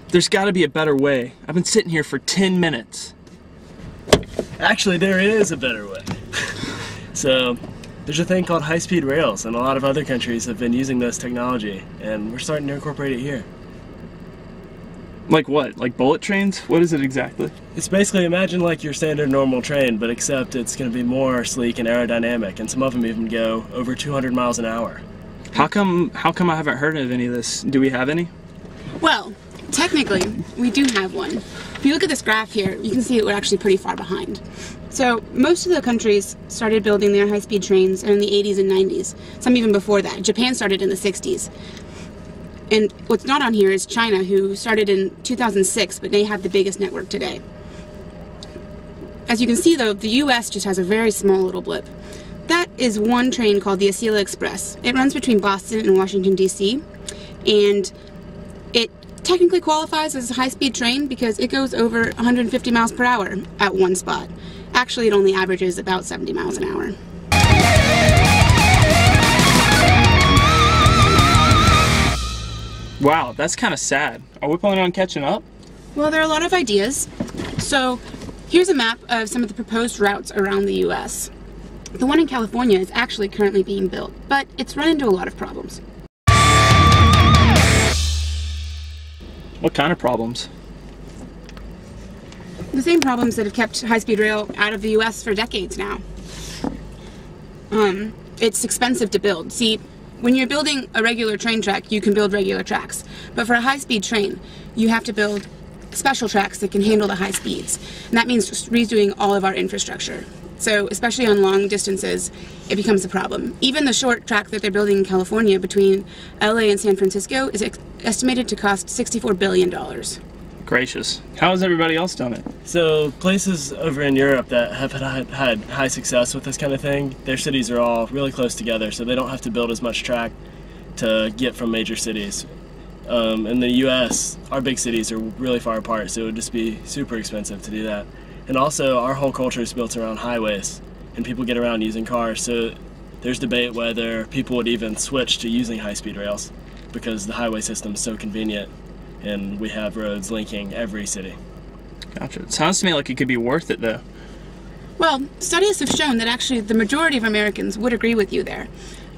There's got to be a better way. I've been sitting here for 10 minutes. Actually, there is a better way. So, there's a thing called high-speed rails, and a lot of other countries have been using this technology, and we're starting to incorporate it here. Like what? Like bullet trains? What is it exactly? It's basically, imagine like your standard normal train, but except it's going to be more sleek and aerodynamic, and some of them even go over 200 miles an hour. How come I haven't heard of any of this? Do we have any? Well, technically, we do have one. If you look at this graph here, you can see that we're actually pretty far behind. So most of the countries started building their high-speed trains in the 80s and 90s, some even before that. Japan started in the 60s. And what's not on here is China, who started in 2006, but they have the biggest network today. As you can see, though, the US just has a very small little blip. That is one train called the Acela Express. It runs between Boston and Washington, D.C., and it technically qualifies as a high-speed train because it goes over 150 miles per hour at one spot. Actually, it only averages about 70 miles an hour. Wow, that's kind of sad. Are we planning on catching up? Well, there are a lot of ideas. So here's a map of some of the proposed routes around the U.S. The one in California is actually currently being built, but it's run into a lot of problems. What kind of problems? The same problems that have kept high-speed rail out of the U.S. for decades now. It's expensive to build. See, when you're building a regular train track, you can build regular tracks. But for a high-speed train, you have to build special tracks that can handle the high speeds. And that means just redoing all of our infrastructure. So, especially on long distances, it becomes a problem. Even the short track that they're building in California between LA and San Francisco is estimated to cost $64 billion. Gracious. How has everybody else done it? So, places over in Europe that have had high success with this kind of thing, their cities are all really close together, so they don't have to build as much track to get from major cities. In the US, our big cities are really far apart, so it would just be super expensive to do that. And also, our whole culture is built around highways, and people get around using cars, so there's debate whether people would even switch to using high-speed rails because the highway system is so convenient, and we have roads linking every city. Gotcha. It sounds to me like it could be worth it, though. Well, studies have shown that actually the majority of Americans would agree with you there.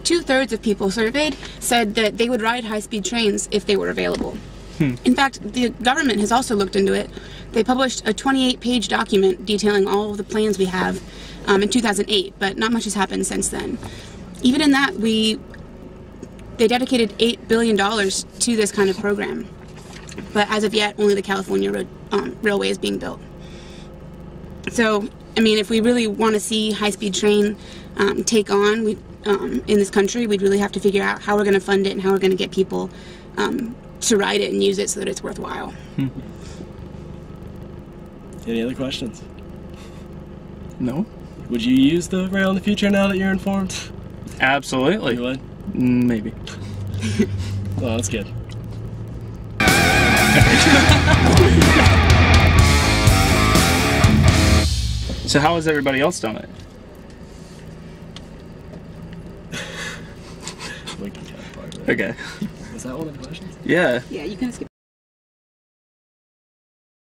2/3 of people surveyed said that they would ride high-speed trains if they were available. In fact, the government has also looked into it. They published a 28-page document detailing all of the plans we have in 2008, but not much has happened since then. Even in that, they dedicated $8 billion to this kind of program. But as of yet, only the California railway is being built. So, I mean, if we really want to see high-speed train take on in this country, we'd really have to figure out how we're going to fund it and how we're going to get people to ride it and use it so that it's worthwhile. Any other questions? No. Would you use the rail in the future now that you're informed? Absolutely. You would? Maybe. Well, that's good. So how has everybody else done it? We can cut part of it. Okay. Was that one of the questions? Yeah. Yeah, you can skip